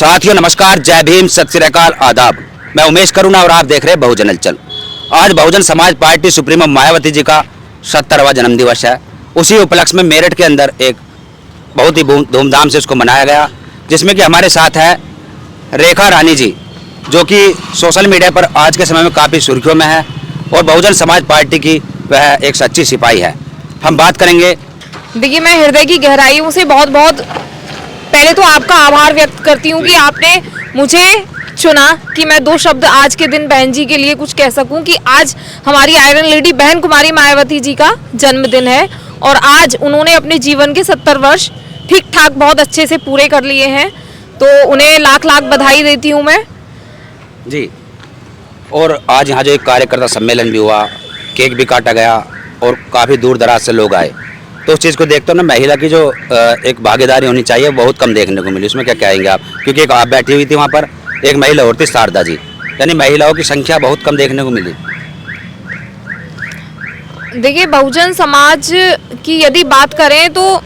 साथियों नमस्कार, जय भीम, सत श्री अकाल, आदाब। मैं उमेश करुणा और आप देख रहे हैं बहुजन हलचल। आज बहुजन समाज पार्टी सुप्रीमो मायावती जी का 70वां जन्मदिवस है। उसी उपलक्ष्य में मेरठ के अंदर एक बहुत ही धूमधाम से उसको मनाया गया, जिसमें कि हमारे साथ है रेखा रानी जी, जो कि सोशल मीडिया पर आज के समय में काफ़ी सुर्खियों में है और बहुजन समाज पार्टी की वह एक सच्ची सिपाही है। हम बात करेंगे। देखिए, मैं हृदय की गहराइयों से बहुत बहुत पहले तो आपका आभार व्यक्त करती हूँ कि आपने मुझे चुना कि मैं दो शब्द आज के दिन बहन जी के लिए कुछ कह सकूं कि आज हमारी आयरन लेडी बहन कुमारी मायावती जी का जन्मदिन है और आज उन्होंने अपने जीवन के 70 वर्ष ठीक ठाक बहुत अच्छे से पूरे कर लिए हैं, तो उन्हें लाख लाख बधाई देती हूँ मैं जी। और आज यहाँ जो एक कार्यकर्ता सम्मेलन भी हुआ, केक भी काटा गया और काफ़ी दूर दराज से लोग आए, तो उस चीज़ को देखते हो ना, महिला की जो एक भागीदारी होनी चाहिए बहुत कम देखने को मिली। उसमें क्या कहेंगे आप? क्योंकि एक आप बैठी हुई थी वहाँ पर, एक महिला और थी शारदा जी, यानी महिलाओं की संख्या बहुत कम देखने को मिली। देखिए, बहुजन समाज की यदि बात करें तो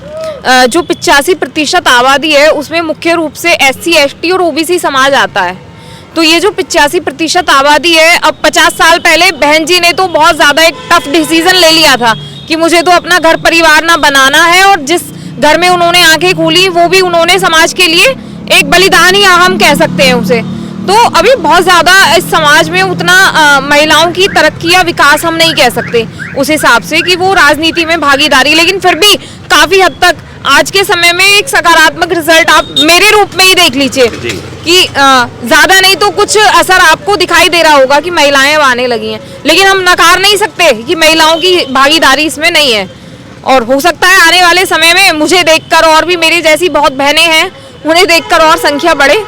जो 85% आबादी है उसमें मुख्य रूप से SC ST और OBC समाज आता है। तो ये जो 85% आबादी है, अब 50 साल पहले बहन जी ने तो बहुत ज़्यादा एक टफ डिसीजन ले लिया था कि मुझे तो अपना घर परिवार ना बनाना है, और जिस घर में उन्होंने आंखें खोली वो भी उन्होंने समाज के लिए एक बलिदान ही हम कह सकते हैं उसे। तो अभी बहुत ज़्यादा इस समाज में उतना महिलाओं की तरक्की या विकास हम नहीं कह सकते उस हिसाब से कि वो राजनीति में भागीदारी, लेकिन फिर भी काफ़ी हद तक आज के समय में एक सकारात्मक रिजल्ट आप मेरे रूप में ही देख लीजिए कि ज़्यादा नहीं तो कुछ असर आपको दिखाई दे रहा होगा कि महिलाएं अब आने लगी हैं। लेकिन हम नकार नहीं सकते कि महिलाओं की भागीदारी इसमें नहीं है, और हो सकता है आने वाले समय में मुझे देखकर और भी मेरी जैसी बहुत बहनें हैं उन्हें देखकर और संख्या बढ़े।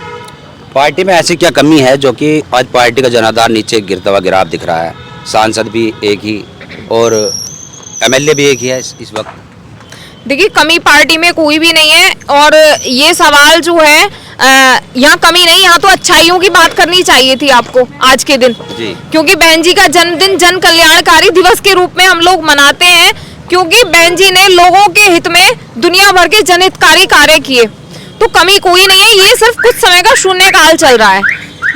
पार्टी में ऐसी क्या कमी है जो कि आज पार्टी का जनाधार नीचे गिरता हुआ गिराव दिख रहा है? सांसद भी एक ही और MLA भी एक ही है इस वक्त। देखिए, कमी पार्टी में कोई भी नहीं है, और ये सवाल जो है यहाँ कमी नहीं, यहाँ तो अच्छाइयों की बात करनी चाहिए थी आपको आज के दिन जी। क्योंकि बहन जी का जन्मदिन जन कल्याणकारी दिवस के रूप में हम लोग मनाते हैं, क्योंकि बहन जी ने लोगों के हित में दुनिया भर के जनहितकारी कार्य किए। तो कमी कोई नहीं है, ये सिर्फ कुछ समय का शून्य काल चल रहा है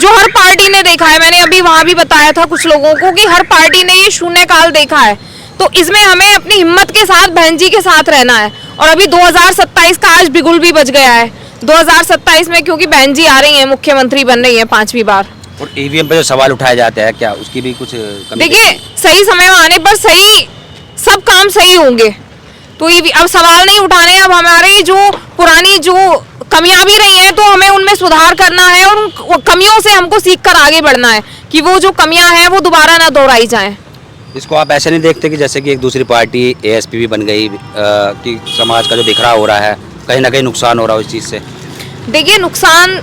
जो हर पार्टी ने देखा है। मैंने अभी वहां भी बताया था कुछ लोगों को कि हर पार्टी ने ये शून्य काल देखा है, तो इसमें हमें अपनी हिम्मत के साथ बहन जी के साथ रहना है। और अभी 2027 का आज बिगुल भी बज गया है 2027 में, क्योंकि बहन जी आ रही हैं, मुख्यमंत्री बन रही हैं 5वीं बार। और EVM पे जो सवाल उठाए जाते हैं, क्या उसकी भी कुछ कमी? देखिए, सही समय आने पर सही सब काम सही होंगे, तो अब सवाल नहीं उठाने, अब हमारी जो पुरानी जो कमियां भी रही हैं तो हमें उनमें सुधार करना है और उन कमियों से हमको सीखकर आगे बढ़ना है कि वो जो कमियां हैं वो दोबारा ना दोहराई जाएं। इसको आप ऐसे नहीं देखते कि जैसे कि एक दूसरी पार्टी ASP भी बन गई, कि समाज का जो बिखराव हो रहा है कहीं ना कहीं नुकसान हो रहा है उस चीज़ से? देखिए, नुकसान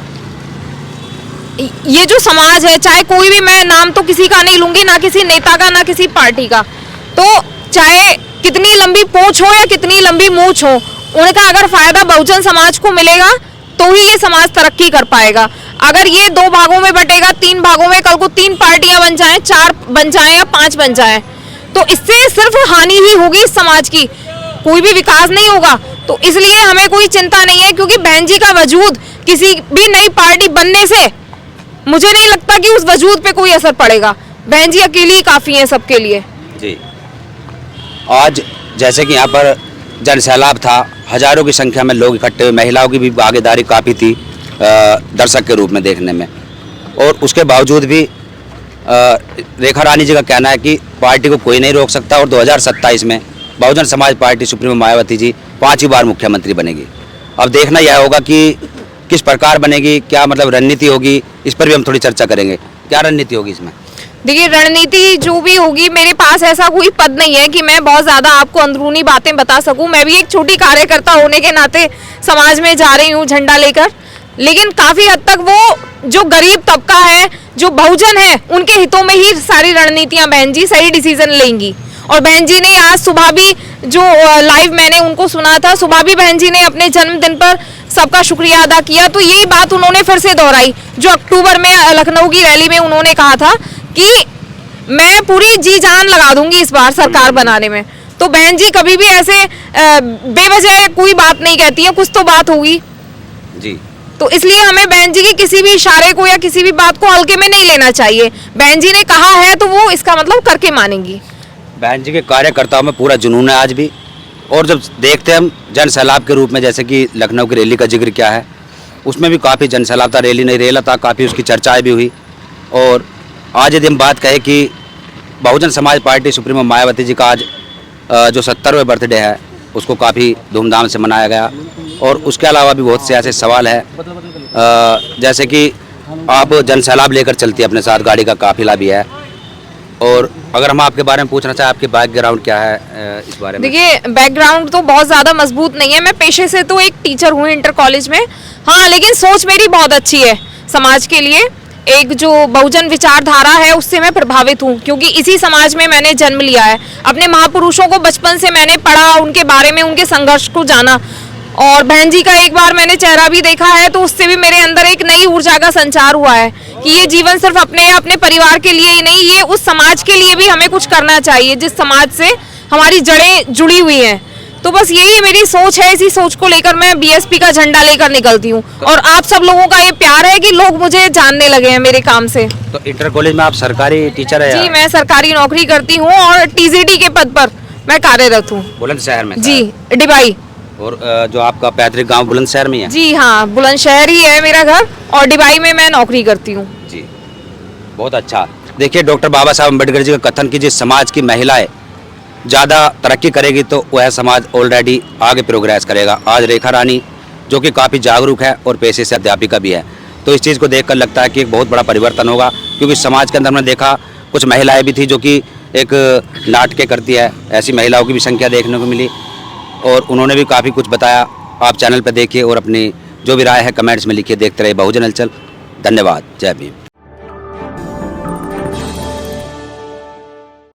ये जो समाज है, चाहे कोई भी, मैं नाम तो किसी का नहीं लूंगी, ना किसी नेता का ना किसी पार्टी का, तो चाहे कितनी लंबी पूंछ हो या कितनी लंबी मूंछ हो, उनका अगर फायदा बहुजन समाज को मिलेगा तो ही ये समाज तरक्की कर पाएगा। अगर ये 2 भागों में बटेगा, 3 भागों में, कल को 3 पार्टियां बन जाएं, 4 बन जाएं या 5 बन जाएं, तो इससे सिर्फ हानि ही होगी इस समाज की, कोई भी विकास नहीं होगा। तो इसलिए हमें कोई चिंता नहीं है, क्योंकि बहन जी का वजूद किसी भी नई पार्टी बनने से मुझे नहीं लगता कि उस वजूद पे कोई असर पड़ेगा। बहन जी अकेली ही काफी है सबके लिए जी। आज जैसे कि यहाँ पर जन सैलाब था, हजारों की संख्या में लोग इकट्ठे हुए, महिलाओं की भी भागीदारी काफ़ी थी दर्शक के रूप में देखने में, और उसके बावजूद भी रेखा रानी जी का कहना है कि पार्टी को कोई नहीं रोक सकता और 2027 में बहुजन समाज पार्टी सुप्रीमो मायावती जी 5वीं बार मुख्यमंत्री बनेगी। अब देखना यह होगा कि किस प्रकार बनेगी, क्या मतलब रणनीति होगी, इस पर भी हम थोड़ी चर्चा करेंगे। क्या रणनीति होगी इसमें? देखिए, रणनीति जो भी होगी, मेरे पास ऐसा कोई पद नहीं है कि मैं बहुत ज़्यादा आपको अंदरूनी बातें बता सकूं। मैं भी एक छोटी कार्यकर्ता होने के नाते समाज में जा रही हूं झंडा लेकर, लेकिन काफ़ी हद तक वो जो गरीब तबका है, जो बहुजन है, उनके हितों में ही सारी रणनीतियां बहन जी सही डिसीजन लेंगी। और बहन जी ने आज सुबह भी जो लाइव मैंने उनको सुना था, सुबह भी बहन जी ने अपने जन्मदिन पर सबका शुक्रिया अदा किया, तो यही बात उन्होंने फिर से दोहराई जो अक्टूबर में लखनऊ की रैली में उन्होंने कहा था कि मैं पूरी जी जान लगा दूंगी इस बार सरकार बनाने में। तो बहन जी कभी भी ऐसे बेवजह कोई बात नहीं कहती है, कुछ तो बात होगी जी। तो इसलिए हमें बहन जी की किसी भी इशारे को या किसी भी बात को हल्के में नहीं लेना चाहिए। बहन जी ने कहा है तो वो इसका मतलब करके मानेंगी। बहन जी के कार्यकर्ताओं में पूरा जुनून है आज भी। और जब देखते हैं हम जन सैलाब के रूप में, जैसे कि लखनऊ की रैली का जिक्र क्या है, उसमें भी काफ़ी जन सैलाब था, रैली नहीं रेला था, काफ़ी उसकी चर्चाएं भी हुई। और आज यदि हम बात कहें कि बहुजन समाज पार्टी सुप्रीमो मायावती जी का आज जो 70वें बर्थडे है उसको काफ़ी धूमधाम से मनाया गया। और उसके अलावा भी बहुत से ऐसे सवाल है, जैसे कि आप जन सैलाब लेकर चलती है अपने साथ, गाड़ी का काफिला भी है। और अगर हम आपके बारे में पूछना चाहें, आपके बैकग्राउंड क्या है इस बारे में? देखिए, बैकग्राउंड तो बहुत ज़्यादा मजबूत नहीं है। मैं पेशे से तो एक टीचर हूँ इंटर कॉलेज में, हाँ, लेकिन सोच मेरी बहुत अच्छी है समाज के लिए। एक जो बहुजन विचारधारा है उससे मैं प्रभावित हूँ, क्योंकि इसी समाज में मैंने जन्म लिया है। अपने महापुरुषों को बचपन से मैंने पढ़ा, उनके बारे में, उनके संघर्ष को जाना। और बहन जी का एक बार मैंने चेहरा भी देखा है, तो उससे भी मेरे अंदर एक नई ऊर्जा का संचार हुआ है कि ये जीवन सिर्फ अपने या अपने परिवार के लिए ही नहीं, ये उस समाज के लिए भी हमें कुछ करना चाहिए जिस समाज से हमारी जड़ें जुड़ी हुई हैं। तो बस यही मेरी सोच है। इसी सोच को लेकर मैं बीएसपी का झंडा लेकर निकलती हूँ। और आप सब लोगों का ये प्यार है कि लोग मुझे जानने लगे हैं मेरे काम से। तो इंटर कॉलेज में आप सरकारी टीचर है? जी, मैं सरकारी नौकरी करती हूँ और टीजीटी के पद पर मैं कार्यरत हूँ। बुलंदशहर में? जी, डिबाई। और जो आपका पैतृक गांव बुलंदशहर में है? जी हाँ, बुलंदशहर ही है मेरा घर और डिबाई में मैं नौकरी करती हूँ। जी, बहुत अच्छा। देखिए, डॉक्टर बाबा साहब अम्बेडकर जी का कथन कि जिस समाज की महिलाएं ज़्यादा तरक्की करेगी तो वह समाज ऑलरेडी आगे प्रोग्रेस करेगा। आज रेखा रानी जो कि काफ़ी जागरूक है और पेशे से अध्यापिका भी है, तो इस चीज़ को देखकर लगता है कि एक बहुत बड़ा परिवर्तन होगा। क्योंकि समाज के अंदर मैंने देखा कुछ महिलाएं भी थी जो कि एक नाटकें करती है, ऐसी महिलाओं की भी संख्या देखने को मिली और उन्होंने भी काफ़ी कुछ बताया। आप चैनल पर देखिए और अपनी जो भी राय है कमेंट्स में लिखिए। देखते रहिए बहुजन हलचल। धन्यवाद। जय भीम।